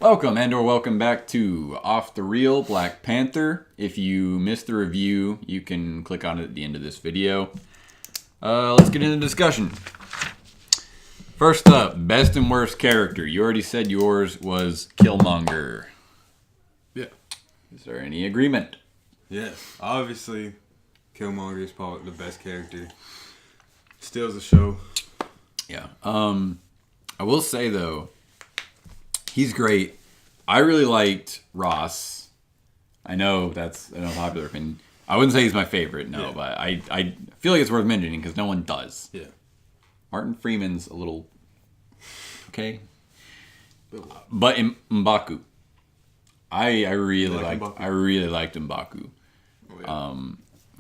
Welcome and or welcome back to Off the Reel Black Panther. If you missed the review, you can click on it at the end of this video. Let's get into the discussion. First up, best and worst character. You already said yours was Killmonger. Yeah. Is there any agreement? Yes. Obviously, Killmonger is probably the best character. Steals the show. Yeah. I will say, though, he's great. I really liked Ross. I know that's an unpopular opinion. I wouldn't say he's my favorite, no, but I feel like it's worth mentioning because no one does. Yeah. Martin Freeman's a little okay. But M'Baku. I really liked M'Baku. Oh, yeah.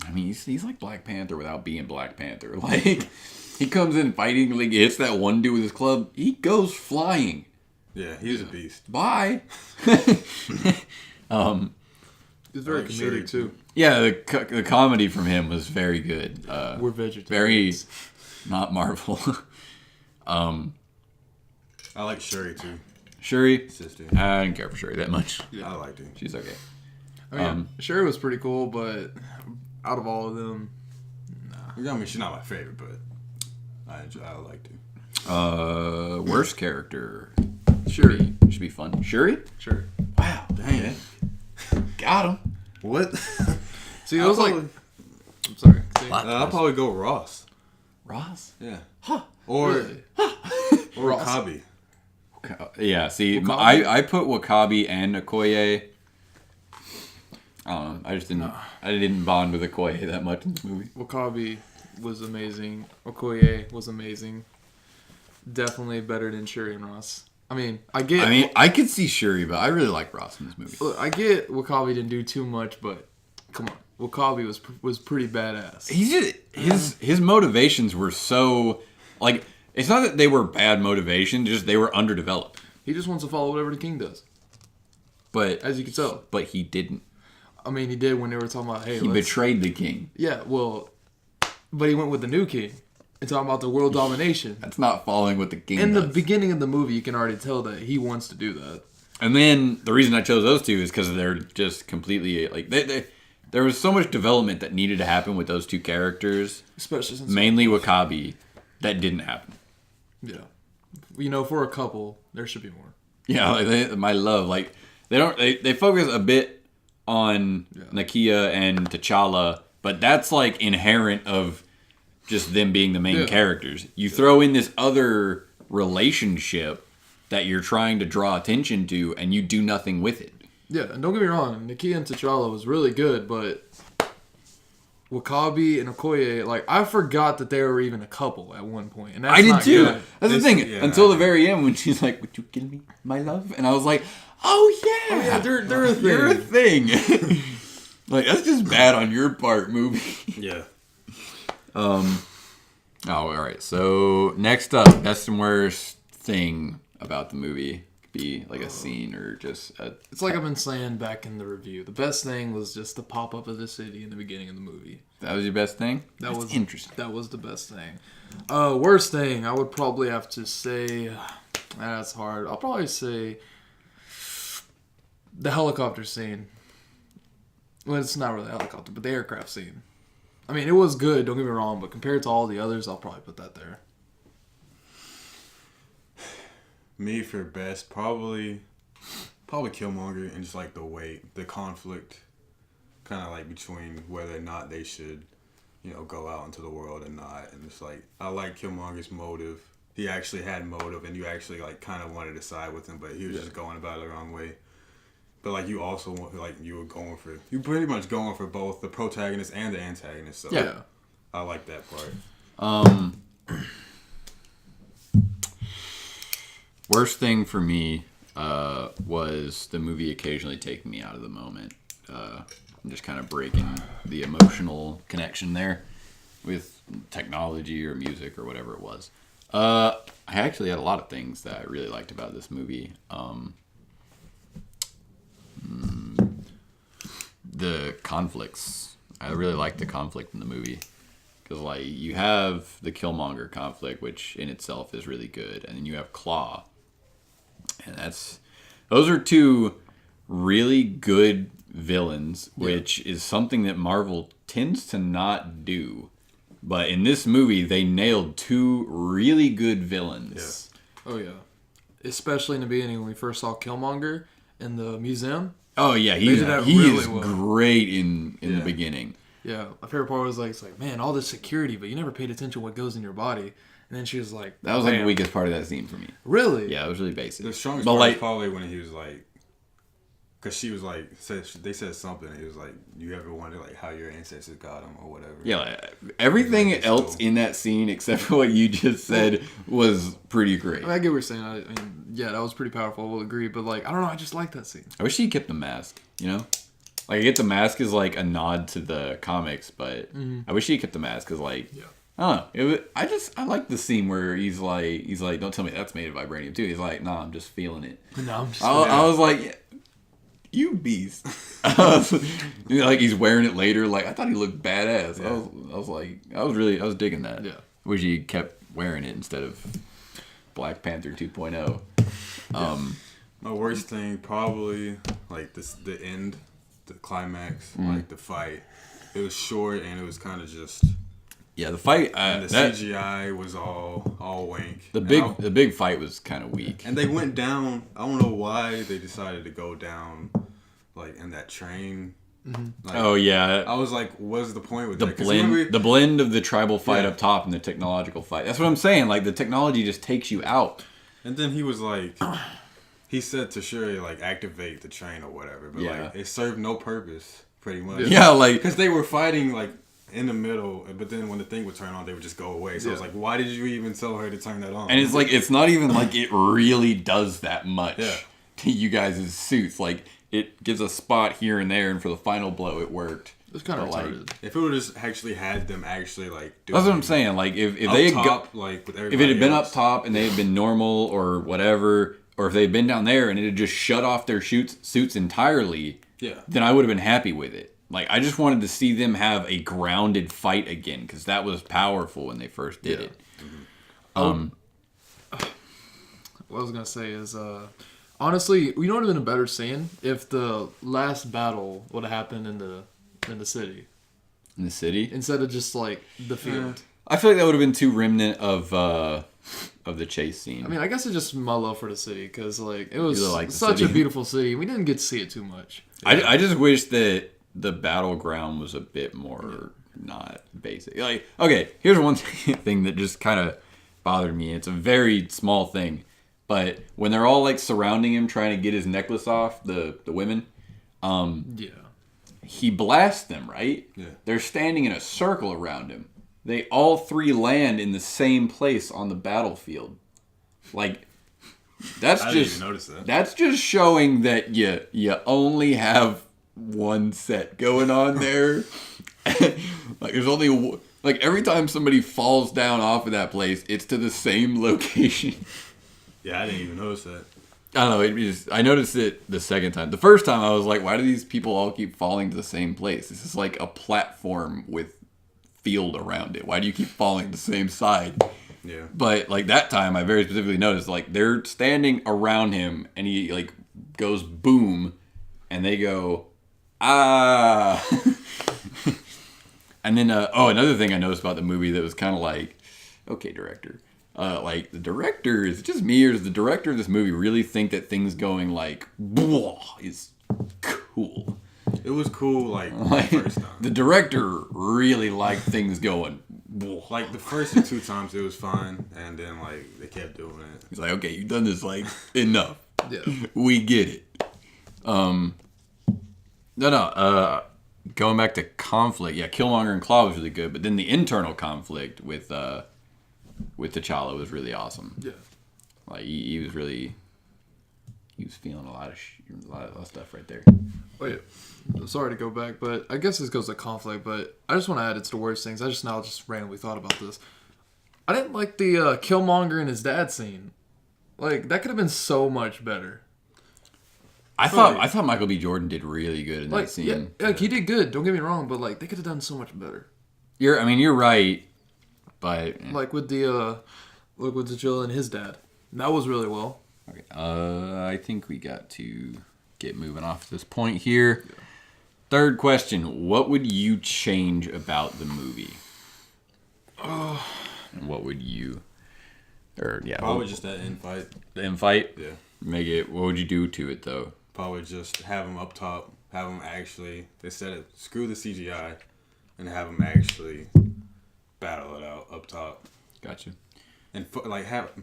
I mean, he's like Black Panther without being Black Panther. Like, he comes in fighting, like, hits that one dude with his club, he goes flying. Yeah, he's a beast. Bye. He's very comedic too. Yeah, the comedy from him was very good. We're vegetarians. Very not Marvel. I like Shuri too. Shuri? Sister. I didn't care for Shuri that much. Yeah, I liked her. She's okay. I mean, Shuri was pretty cool, but out of all of them, I mean, she's not my favorite, but I liked her. Worst character. Shuri. Should be fun. Shuri? Sure. Wow, dang. Got him. What? See, it was like... I'm sorry. I'll probably go Ross. Ross? Yeah. Huh. Or Really? or Wakabi. Yeah, see, Wakabi? I put Wakabi and Okoye. I don't know. I didn't bond with Okoye that much in this movie. Wakabi was amazing. Okoye was amazing. Definitely better than Shuri and Ross. I mean, I could see Shuri, but I really like Ross in this movie. Look, I get Wakabi didn't do too much, but come on. Wakabi was pretty badass. His motivations were so, like, it's not that they were bad motivations, just they were underdeveloped. He just wants to follow whatever the king does. But As you can tell. But he didn't. I mean, he did when they were talking about, hey, He betrayed the king. Yeah, well, but he went with the new king and talking about the world domination. That's not following what the king In does. the beginning of the movie, you can already tell that he wants to do that. And then the reason I chose those two is because they're just completely, like, there was so much development that needed to happen with those two characters. Especially since... Mainly Wakabi, that didn't happen. Yeah. You know, for a couple, there should be more. Yeah, like my love, like, they focus a bit on Nakia and T'Challa, but that's, like, inherent of just them being the main characters. You throw in this other relationship that you're trying to draw attention to, and you do nothing with it. Yeah, and don't get me wrong, Nakia and T'Challa was really good, but Wakabi and Okoye, like, I forgot that they were even a couple at one point. And that's I did not too. good. That's the thing. Until the very end when she's like, "Would you kill me, my love?" And I was like, "Oh yeah, they're a thing. You're a thing." Like, that's just bad on your part, movie. Yeah. Oh, all right. So next up, best and worst thing about the movie. Could be like a scene or just a... It's like I've been saying back in the review. The best thing was just the pop-up of the city in the beginning of the movie. That was your best thing? That was interesting. That was the best thing. Worst thing, I would probably have to say... That's hard. I'll probably say... the helicopter scene. Well, it's not really a helicopter, but the aircraft scene. I mean, it was good, don't get me wrong, but compared to all the others, I'll probably put that there. Me for best, probably Killmonger, and just like the conflict, kind of like between whether or not they should, go out into the world and not, and it's like I like Killmonger's motive. He actually had motive, and you actually like kind of wanted to side with him, but he was just going about it the wrong way. But like you also you pretty much going for both the protagonist and the antagonist. So Yeah. I like that part. Worst thing for me was the movie occasionally taking me out of the moment. I'm just kind of breaking the emotional connection there with technology or music or whatever it was. I actually had a lot of things that I really liked about this movie. The conflicts. I really liked the conflict in the movie. Because, like, you have the Killmonger conflict, which in itself is really good. And then you have Claw. And Those are two really good villains, which is something that Marvel tends to not do. But in this movie, they nailed two really good villains. Yeah. Oh, yeah. Especially in the beginning when we first saw Killmonger in the museum. Oh, yeah. He is great in the beginning. Yeah. My favorite part was like, it's like, man, all this security, but you never paid attention to what goes in your body. And then she was like... That was like the weakest part of that scene for me. Really? Yeah, it was really basic. The strongest part was probably when he was like... Because she was like, they said something. It was like, you ever wonder like how your ancestors got them or whatever. Yeah, like, everything else in that scene except for what you just said was pretty great. I mean, I get what you're saying. I mean, yeah, that was pretty powerful. I will agree. But like, I don't know. I just like that scene. I wish he kept the mask. You know, like I get the mask is like a nod to the comics, but I wish he kept the mask because like, I don't know. I like the scene where he's like, don't tell me that's made of vibranium too. He's like, nah, I'm just feeling it. No, I'm just. I was like. You beast. Like he's wearing it later. Like I thought he looked badass. Yeah. I was digging that. Yeah. Wish he kept wearing it instead of Black Panther 2.0. My worst thing probably like the end, the climax, like the fight. It was short and it was kind of just. Yeah, the fight. And the CGI was all wank. The big fight was kind of weak. And they went down. I don't know why they decided to go down, like in that train. Like, oh yeah. I was like, what's the point with the that? blend? The blend of the tribal fight up top and the technological fight. That's what I'm saying. Like the technology just takes you out. And then he was like, he said to Shuri like activate the train or whatever, but like it served no purpose pretty much. Yeah, like because they were fighting like. In the middle, but then when the thing would turn on, they would just go away. So I was like, why did you even tell her to turn that on? And it's like, it's not even like it really does that much to you guys' suits. Like, it gives a spot here and there, and for the final blow, it worked. It's kind of retarded. Like, if it would have just actually had them actually, like, do that's what I'm saying. Like, if they had like, with if it had been up top and they had been normal or whatever, or if they had been down there and it had just shut off their suits entirely, then I would have been happy with it. Like, I just wanted to see them have a grounded fight again, because that was powerful when they first did it. What I was going to say is, honestly, you know what would have been a better scene? If the last battle would have happened in the city. In the city? Instead of just, like, the field. I feel like that would have been too remnant of the chase scene. I mean, I guess it's just my love for the city, because, like, it was such a beautiful city. We didn't get to see it too much. I just wish that the battleground was a bit more not basic. Like, okay, here's one thing that just kind of bothered me. It's a very small thing, but when they're all like surrounding him, trying to get his necklace off, the women, he blasts them, right? Yeah. They're standing in a circle around him. They all three land in the same place on the battlefield. Like, that's I didn't even notice that. That's just showing that you only have one set going on there. Like there's only like every time somebody falls down off of that place, it's to the same location. Yeah, I didn't even notice that. I don't know. I noticed it the second time. The first time I was like, why do these people all keep falling to the same place? This is like a platform with field around it. Why do you keep falling the same side? Yeah. But like that time, I very specifically noticed like they're standing around him, and he like goes boom, and they go. Ah. And then, another thing I noticed about the movie that was kind of like, okay, director. Like, the director, is it just me, or does the director of this movie really think that things going like, is cool? It was cool, like the first time. The director really liked things going, like, the first two times it was fine, and then, like, they kept doing it. He's like, okay, you've done this, like, enough. Yeah. We get it. Going back to conflict, Killmonger and Claw was really good, but then the internal conflict with T'Challa was really awesome. Yeah, like he was feeling a lot of stuff right there. Wait, sorry to go back, but I guess this goes to conflict. But I just want to add it's the worst things. I just randomly thought about this. I didn't like the Killmonger and his dad scene. Like that could have been so much better. I thought Michael B. Jordan did really good in that scene. Yeah, like he did good. Don't get me wrong, but like they could have done so much better. You're right, but like with the T'Challa and his dad, that was really well. Okay. I think we got to get moving off this point here. Yeah. Third question: what would you change about the movie? And what would you? Probably just that infight. The infight. Yeah. Make it. What would you do to it though? Probably just have them up top. Have them actually. Instead of screw the CGI, and have them actually battle it out up top. Gotcha. And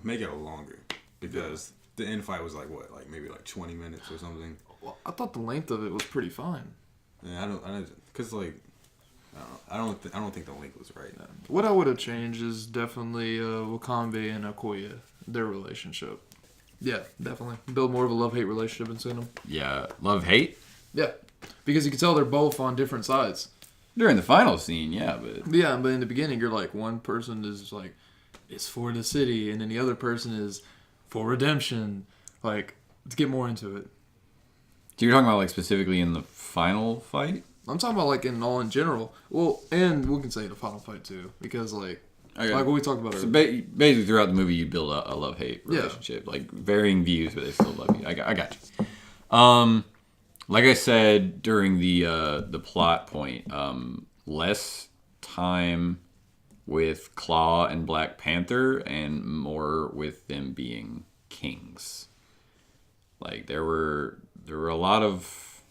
make it longer because the infight was maybe 20 minutes or something. Well, I thought the length of it was pretty fine. Yeah, I don't think the length was right. Yeah. What I would have changed is definitely Wakambe and Okoye, their relationship. Yeah, definitely build more of a love-hate relationship between them. Yeah, love-hate. Yeah, because you can tell they're both on different sides. During the final scene, yeah, but in the beginning, you're like one person is like, it's for the city, and then the other person is for redemption. Like, let's get more into it. So you're talking about specifically in the final fight? I'm talking about in general. Well, and we can say the final fight too, because like what we talked about earlier. So basically, throughout the movie, you build a love-hate relationship, varying views, but they still love you. I got you. Like I said during the plot point, less time with Claw and Black Panther, and more with them being kings. There were a lot of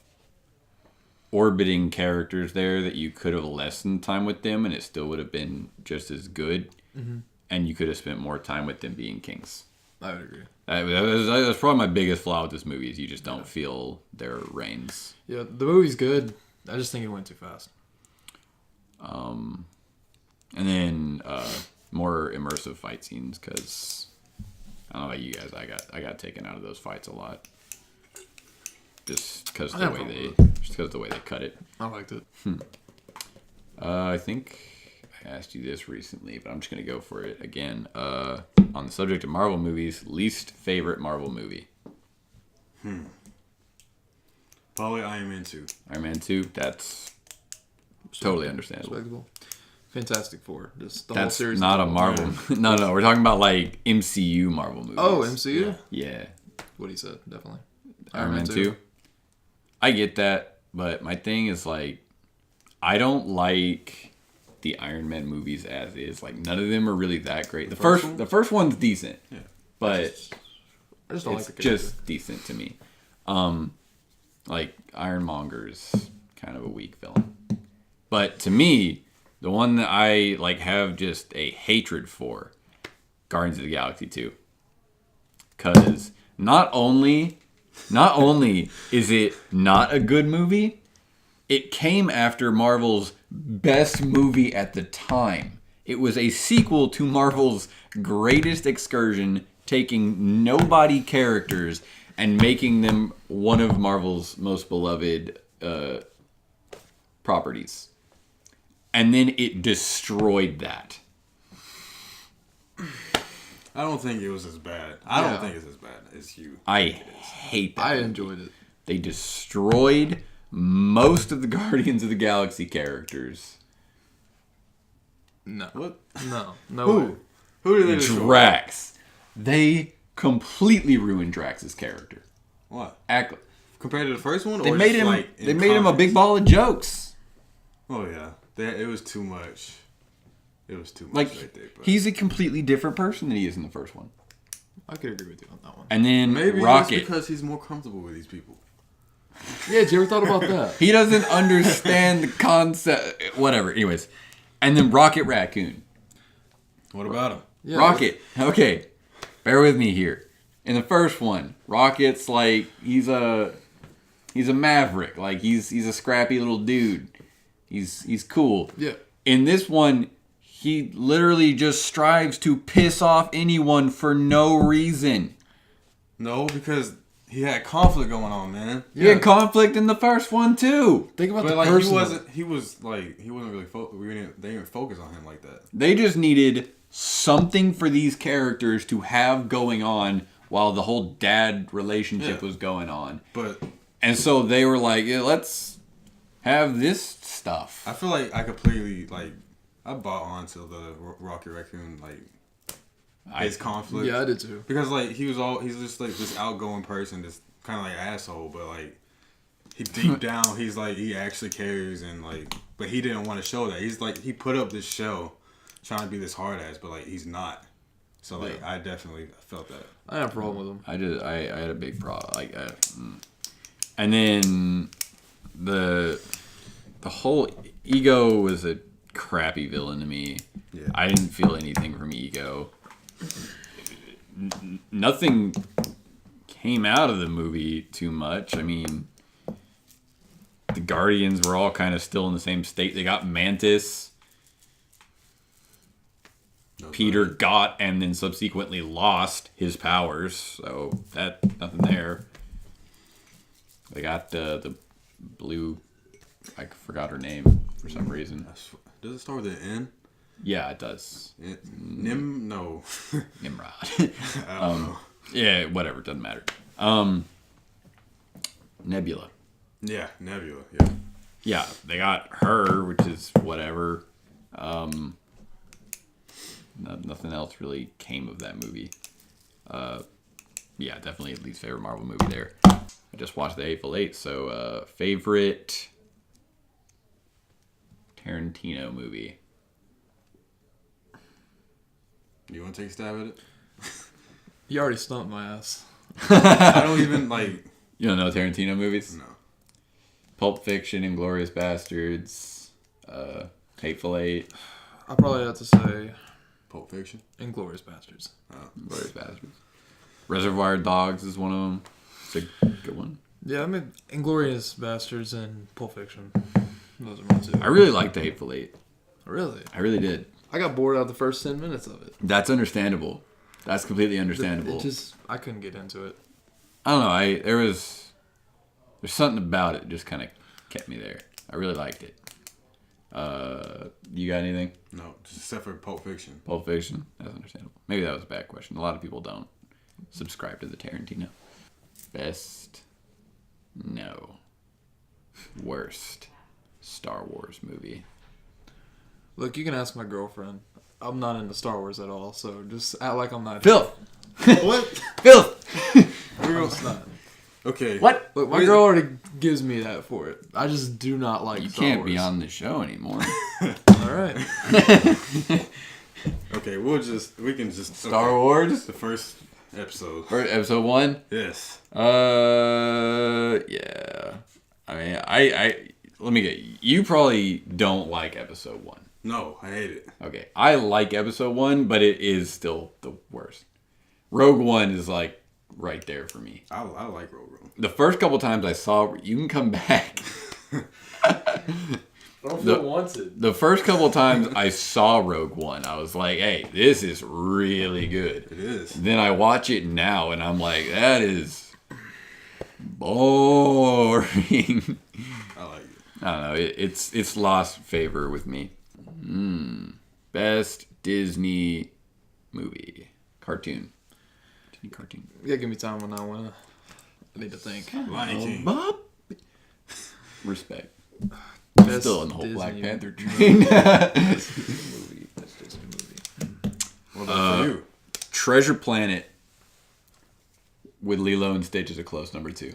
orbiting characters there that you could have lessened time with them, and it still would have been just as good. Mm-hmm. And you could have spent more time with them being kings. I would agree. That's probably my biggest flaw with this movie is you just don't feel their reigns. Yeah, the movie's good. I just think it went too fast. And then more immersive fight scenes because I don't know about you guys. I got taken out of those fights a lot. Just because of the way they cut it. I liked it. I think I asked you this recently, but I'm just gonna go for it again. On the subject of Marvel movies, least favorite Marvel movie. Probably Iron Man 2. Iron Man 2. That's totally understandable. Respectable. Fantastic Four. Just the That's whole series. not a Marvel. No. We're talking about MCU Marvel movies. Oh, MCU. Yeah. What he said, definitely. Iron Man 2. I get that, but my thing is I don't like the Iron Man movies as is. None of them are really that great. The first one's decent, but I just don't like the character. Just decent to me. Ironmonger's kind of a weak villain, but to me, the one that I have just a hatred for, Guardians of the Galaxy 2, because not only is it not a good movie, it came after Marvel's best movie at the time. It was a sequel to Marvel's greatest excursion, taking nobody characters and making them one of Marvel's most beloved properties. And then it destroyed that. I don't think it was as bad. I don't think it's as bad as you. I hate that. I movie. enjoyed it. They destroyed most of the Guardians of the Galaxy characters. No. What? No Who? way. Who did they destroy? Drax. They completely ruined Drax's character. What? Compared to the first one? They made him. They made him a big ball of jokes. Oh yeah, it was too much. It was too much right there. Bro. He's a completely different person than he is in the first one. I could agree with you on that one. And then maybe Rocket, it's because he's more comfortable with these people. Yeah, did you ever thought about that? He doesn't understand the concept. Whatever. Anyways, and then Rocket Raccoon. What about him? Yeah, Rocket. Okay, bear with me here. In the first one, Rocket's he's a maverick. He's a scrappy little dude. He's cool. Yeah. In this one, he literally just strives to piss off anyone for no reason. No, because he had conflict going on, man. He had conflict in the first one too. Think about but the person. he wasn't really they didn't focus on him like that. They just needed something for these characters to have going on while the whole dad relationship was going on. And so they were like, yeah, let's have this stuff. I feel like I completely I bought onto the Rocket Raccoon his conflict. Yeah, I did too. Because like he's just like this outgoing person, this kind of like asshole, but like he deep down he's like he actually cares and like, but he didn't want to show that. He's like he put up this show trying to be this hard ass, but like he's not. So like I definitely felt that. I had a problem with him. I had a big problem and then the whole Ego was a crappy villain to me. Yeah. I didn't feel anything from Ego. Nothing came out of the movie too much. I mean, the Guardians were all kind of still in the same state. They got Mantis. Peter got and then subsequently lost his powers, so nothing there. They got the blue. I forgot her name for some reason. Does it start with an N? Yeah, it does. No. Nimrod. I don't know. Yeah, whatever. Doesn't matter. Nebula. Yeah, Nebula. Yeah. Yeah, they got her, which is whatever. Nothing else really came of that movie. Yeah, definitely least favorite Marvel movie there. I just watched The Hateful Eight, so favorite Tarantino movie. You want to take a stab at it? You already stumped my ass. I don't even like. You don't know Tarantino movies? No. Pulp Fiction, Inglourious Bastards, Hateful Eight. I probably have to say Pulp Fiction. Inglourious Bastards. Inglourious Bastards. Reservoir Dogs is one of them. It's a good one. Yeah, I mean Inglourious Bastards and Pulp Fiction. Those are my two. I really liked The Hateful Eight. Really? I really did. I got bored out the first 10 minutes of it. That's understandable. That's completely understandable. I couldn't get into it. I don't know. There's something about it that just kind of kept me there. I really liked it. You got anything? No, just except for Pulp Fiction. Pulp Fiction? That's understandable. Maybe that was a bad question. A lot of people don't subscribe to the Tarantino. Best? No. Worst Star Wars movie? Look, you can ask my girlfriend. I'm not into Star Wars at all, so just act like I'm not. Filth! What? Filth! I'm just not. Okay. What? Look, my girl already gives me that for it. I just do not like You Star can't Wars. be on the show anymore. All right. Okay, we can just Star Wars? The first episode. First, episode 1? Yes. Yeah. I mean, I let me get you probably don't like episode 1. No, I hate it. Okay, I like episode 1, but it is still the worst. Rogue One is like right there for me. I like Rogue One. The first couple times I saw, you can come back. I don't feel wanted. The first couple times I saw Rogue One, I was like, hey, this is really good. It is. Then I watch it now and I'm like, that is boring. I like it. I don't know. It's lost favor with me. Best Disney movie. Cartoon. Disney cartoon. Yeah, give me time on that one. I need to think. Lion King. Bob? Respect. Best Still in the whole Disney Black Panther train. movie. Best Disney movie. What about for you? Treasure Planet with Lilo and Stitch is a close number 2.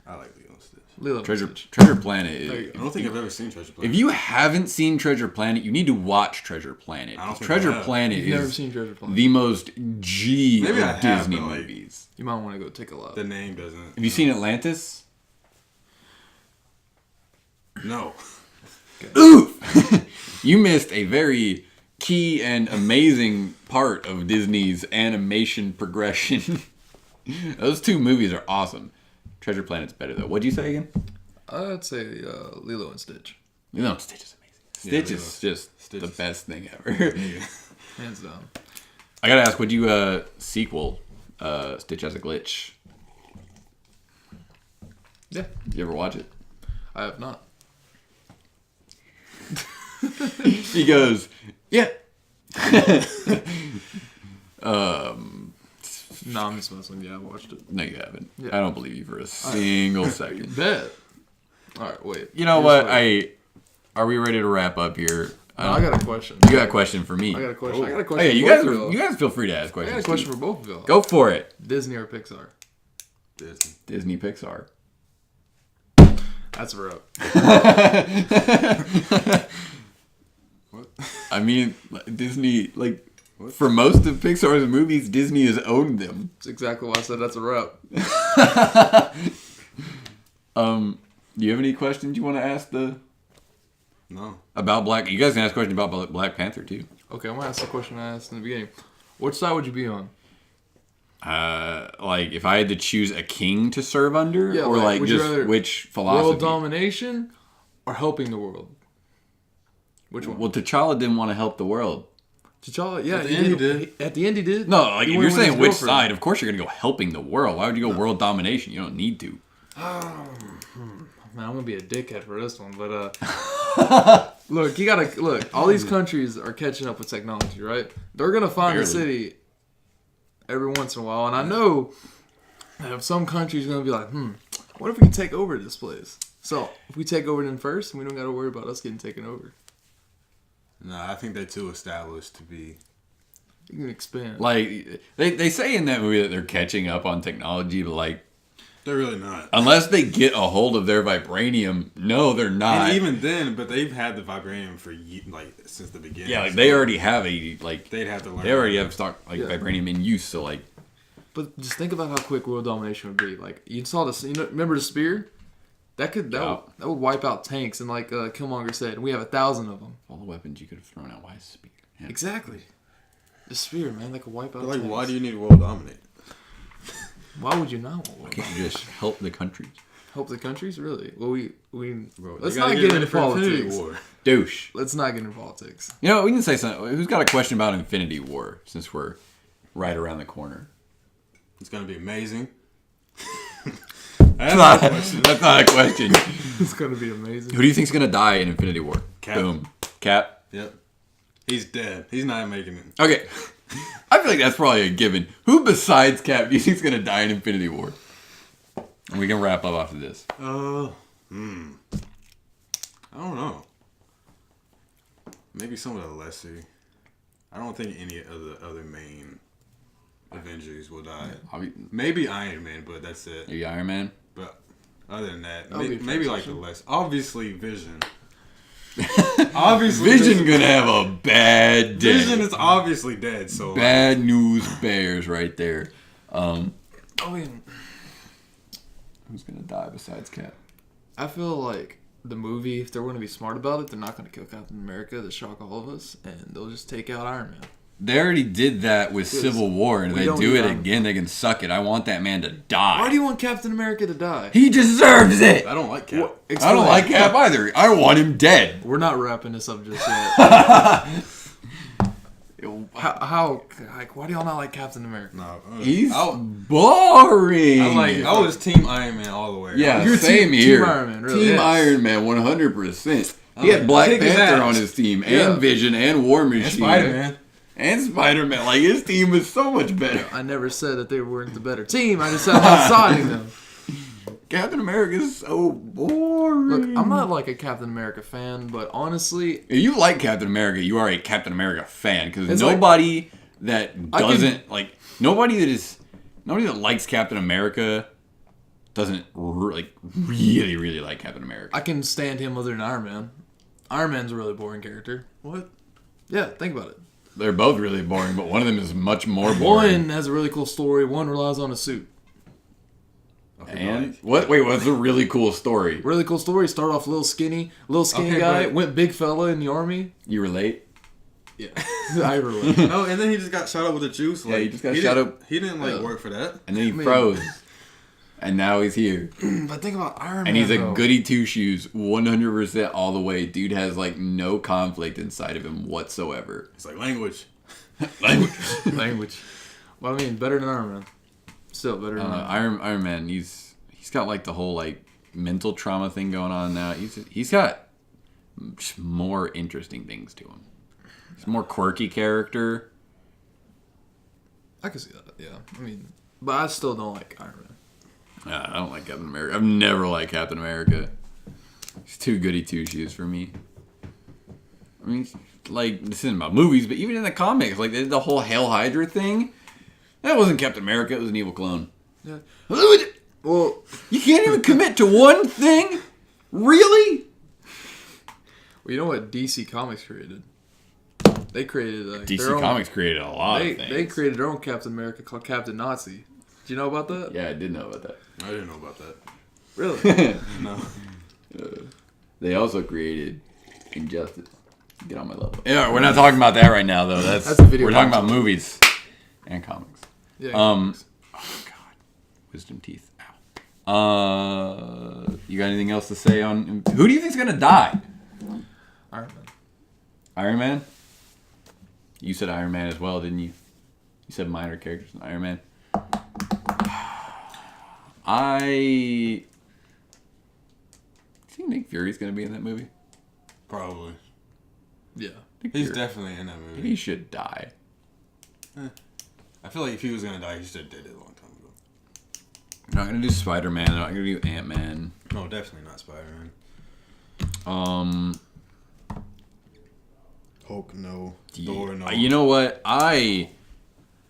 I like Lilo and Stitch. Lilo and Treasure Stitch. Planet There is... you I don't think I've ever seen Treasure Planet. If you haven't seen Treasure Planet, you need to watch Treasure Planet. I don't think I Treasure have. Planet You've never is seen Treasure Planet. the most G Maybe I of have, Disney but, like, movies. You might want to go take a look. The name doesn't. Have you seen Atlantis? No. Oof! You missed a very key and amazing part of Disney's animation progression. Those 2 movies are awesome. Treasure Planet's better though. What'd you say again? I'd say Lilo and Stitch. Lilo and Stitch is amazing. Yeah, Stitch is just Stitch the is- best thing ever. Yeah. Hands down. I gotta ask, would you sequel Stitch Has a Glitch? Yeah, Did you ever watch it? I have not. He goes, yeah. No, I'm just messing. Yeah, I watched it. No, you haven't. Yeah. I don't believe you for a single second. Bet. All right, wait. You know Here's what? what- Are we ready to wrap up here? I got a question. You got a question for me? I got a question. I got a Oh, question. yeah, you guys feel free to ask I questions. got a question too. for both of y'all. Go for it. Disney or Pixar? Disney. Pixar. That's a wrap. What? I mean, Disney, like, for most of Pixar's movies, Disney has owned them. That's exactly why I said that's a wrap. Do you have any questions you want to ask No. about Black? You guys can ask questions about Black Panther too. Okay, I'm gonna ask the question I asked in the beginning. Which side would you be on? Like if I had to choose a king to serve under, Yeah, or like would you just rather which philosophy? World domination or helping the world? Which one? Well, T'Challa didn't want to help the world. T'Challa, yeah, At the end he did. At the end he did. No, like He if went you're with saying his which girlfriend. side, of course you're gonna go helping the world. Why would you go world domination? You don't need to. Man, I'm gonna be a dickhead for this one, but look, you gotta look. All these countries are catching up with technology, right? They're gonna find a Barely. city every once in a while, and I know that some countries are gonna be like, what if we can take over this place? So if we take over them first, we don't gotta worry about us getting taken over. Nah, I think they're too established to be. You can expand. Like they say in that movie that they're catching up on technology, but like They're really not. unless they get a hold of their vibranium, no, they're not. And even then, but they've had the vibranium for since the beginning. Yeah, like so they already have a like they'd have to learn. they already have stock like Yeah. vibranium in use. So like But just think about how quick world domination would be. Like you saw this, remember the spear? That would wipe out tanks, and like Killmonger said, we have 1,000 of them. all the weapons you could have thrown out. Why is spear? Yeah. Exactly. The spear, man, that could wipe out. But like, tanks. why do you need world dominate? Why would you not want world? Can't you just help the countries? Help the countries, really? Well, we Bro, let's they gotta not get ready into for Infinity politics. War. Douche. Let's not get into politics. You know, we can say something. Who's got a question about Infinity War? Since we're right around the corner. It's gonna be amazing. That's not a question. It's gonna be amazing. Who do you think's gonna die in Infinity War? Cap. Boom. Cap. Yep. He's dead. He's not making it. Okay. I feel like that's probably a given. Who besides Cap do you think's gonna die in Infinity War? And we can wrap up after this. I don't know. Maybe some of the lesser. I don't think any of the other main Avengers will die. Maybe Iron Man, but that's it. Maybe Iron Man. But other than that, That'll be a maybe like the transition. less. Obviously, Vision. Obviously, Vision gonna have a bad day. Vision is obviously dead. So Bad news bears right there. I mean, Who's gonna die besides Cap? I feel like the movie, if they're going to be smart about it, they're not going to kill Captain America to shock all of us, and they'll just take out Iron Man. They already did that with Civil War, and if we they don't do need it Iron Man. again, they can suck it. I want that man to die. Why do you want Captain America to die? He deserves it. I don't like Cap. I don't like Cap either. I want him dead. We're not wrapping this up just yet. how like, why do y'all not like Captain America? No, He's I boring. was Team Iron Man all the way. Yeah, You're same Team here. Iron Man, really, Team yes. Iron Man, 100%. He had Black Kick his Panther ass. on his team, Yeah. and Vision, and War Machine, And Spider-Man. and Spider-Man. Like his team was so much better. I never said that they weren't the better team. I just said I'm not siding them. Captain America is so boring. Look, I'm not like a Captain America fan, but honestly, If you like Captain America, you are a Captain America fan because It's nobody that I can- doesn't like nobody that likes Captain America doesn't really like Captain America. I can stand him other than Iron Man. Iron Man's a really boring character. What? Yeah, think about it. They're both really boring, but one of them is much more boring. One has a really cool story. One relies on a suit. And what? Wait, what's a really cool story? Really cool story. Start off little skinny Okay, guy. but- Went big fella in the army. You relate? Yeah, I relate. No, and then he just got shot up with a juice. Like, Yeah, he just got he shot didn't- up. He didn't Yeah. work for that. And then he mean- froze, and now he's here, But think about Iron Man. and he's a though. goody two shoes, 100% all the way. Dude has like no conflict inside of him whatsoever. It's like language. language. Well, I mean, better than Iron Man. Still better than Iron Man, he's got like the whole like mental trauma thing going on now. He's got just more interesting things to him. He's a more quirky character. I can see that. Yeah, I mean, but I still don't like Iron Man. I don't like Captain America. I've never liked Captain America. He's too goody two shoes for me. I mean, like, this isn't about movies, but even in the comics, like, the whole Hail Hydra thing, that wasn't Captain America, it was an evil clone. Yeah. Well, You can't even commit to one thing? Really? you know what DC Comics created? They created like, DC their own, Comics created a lot of things. They created their own Captain America called Captain Nazi. Do you know about that? Yeah, I did know about that. I didn't know about that. Really? No. They also created Injustice. Get on my level. Yeah, we're not talking about that right now, though. That's a video We're talking game. about movies and comics. Yeah. Oh God, wisdom teeth. Ow. You got anything else to say on who do you think's gonna die? Iron Man. Iron Man. You said Iron Man as well, didn't you? You said minor characters in Iron Man. I think Nick Fury's gonna be in that movie. Probably. Yeah. He's definitely in that movie. He should die. I feel like if he was gonna die, he should have did it a long time ago. They're not gonna do Spider-Man. They're not gonna do Ant-Man. No, definitely not Spider-Man. Hulk, no. Thor, no. You know what? I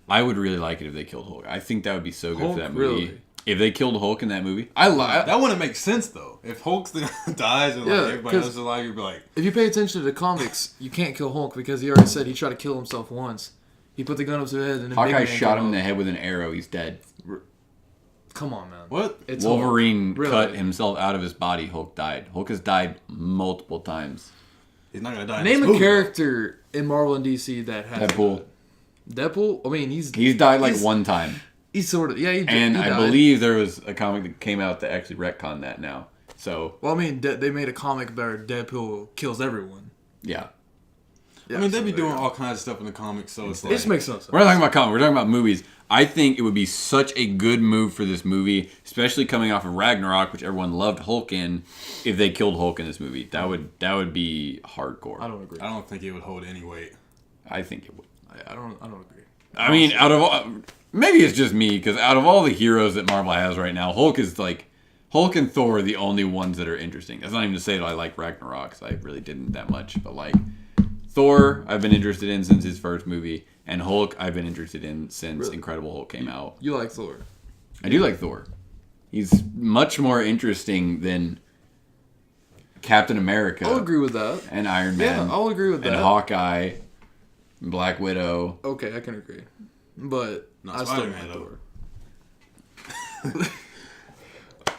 would really like it if they killed Hulk. I think that would be so good Hulk, for that movie. really? If they killed Hulk in that movie, That wouldn't make sense though. If Hulk dies and like Yeah, everybody 'cause- else is alive, you'd be like, If you pay attention to the comics, you can't kill Hulk because he already said he tried to kill himself once. He put the gun up to his head and then Hawkeye Big Man shot came him in the up. head with an arrow. He's dead. Come on, man. what? It's Wolverine Hulk. Really? cut himself out of his body. Hulk died. Hulk has died multiple times. He's not gonna die. in Name this a movie. character in Marvel and DC that has Deadpool. Deadpool? I mean, he's died like one time. He's sort of he And he I died. believe there was a comic that came out that actually retconned that now. So, Well, I mean, they made a comic where Deadpool kills everyone. yeah. Yeah, I mean, they so be there doing you go. all kinds of stuff in the comics, so it's It like. just makes no sense. We're not talking about comics. We're talking about movies. I think it would be such a good move for this movie, especially coming off of Ragnarok, which everyone loved Hulk in, if they killed Hulk in this movie. That would be hardcore. I don't agree. I don't think it would hold any weight. I think it would. I don't agree. I mean, out of all, maybe it's just me, because out of all the heroes that Marvel has right now, Hulk and Thor are the only ones that are interesting. That's not even to say that I like Ragnarok, because I really didn't that much. But like Thor, I've been interested in since his first movie, and Hulk, I've been interested in since Really? Incredible Hulk came out. You like Thor? I do like Thor. He's much more interesting than Captain America I'll agree with that. and Iron Man. Yeah, I'll agree with and that. Hawkeye, and Black Widow. Okay, I can agree. But Not I still Spider-Man, like though. Thor.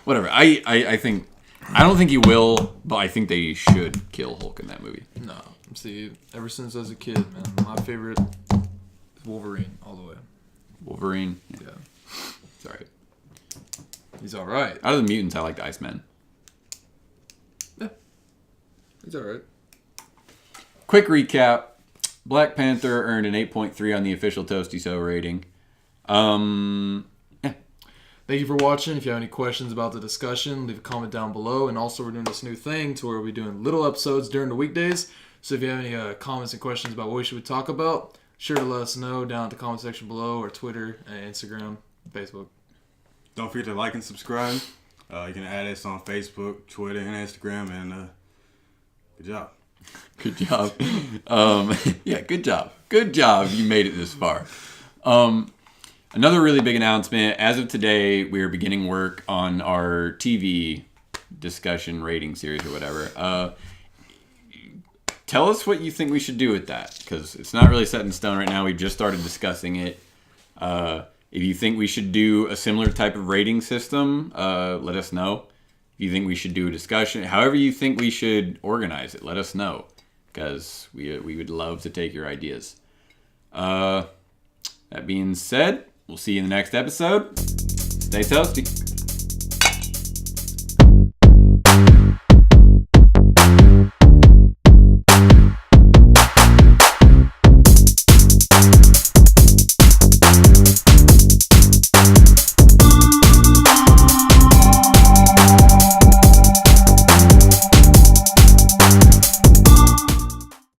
Whatever. I think I don't think he will, but I think they should kill Hulk in that movie. No. See, ever since I was a kid, man, my favorite is Wolverine all the way. Wolverine. Yeah. Sorry. He's all right. Out of the mutants, I like the Iceman. Yeah. He's all right. Quick recap. Black Panther earned an 8.3 on the official Toasty So rating. Yeah. Thank you for watching. If you have any questions about the discussion, leave a comment down below. And also, we're doing this new thing to where we'll be doing little episodes during the weekdays. So if you have any comments and questions about what we should talk about, sure to let us know down at the comment section below, or Twitter, and Instagram, Facebook. Don't forget to like and subscribe. You can add us on Facebook, Twitter, and Instagram. And good job. Good job. Yeah, good job. Good job. You made it this far. Another really big announcement. As of today, we are beginning work on our TV discussion rating series or whatever. Tell us what you think we should do with that, because it's not really set in stone right now. We just started discussing it. If you think we should do a similar type of rating system, let us know. If you think we should do a discussion, however you think we should organize it, let us know, because we would love to take your ideas. That being said, we'll see you in the next episode. Stay toasty.